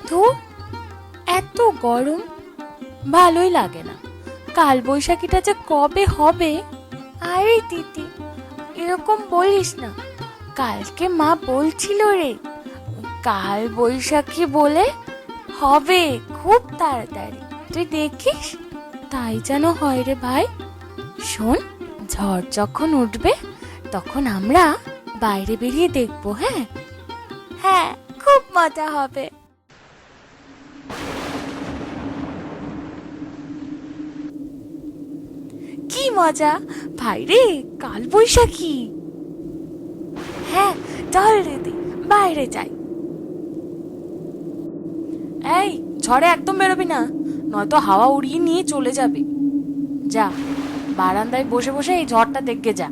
ধুর, এত গরম, ভালোই লাগে না। কাল বৈশাখীটা যে কবে হবে। আরে দিদি, এরকম বলিস না। কালকে মা বলছিল রে, কাল বৈশাখী বলে হবে খুব তাড়াতাড়ি, তুই দেখিস। তাই যেন হয় রে ভাই। শোন, ঝড় যখন উঠবে তখন আমরা বাইরে বেরিয়ে দেখবো। হ্যাঁ হ্যাঁ, খুব মজা হবে। কি মজা ভাই রে, কাল বৈশাখী। হ্যাঁ, চল দিদি, বাইরে যাই। এই, ঝড়ে একদম বেরোবি না, নয়তো হাওয়া উড়িয়ে নিয়ে চলে যাবে। যা, বারান্দায় বসে বসে এই ঝড়টা দেখে যা।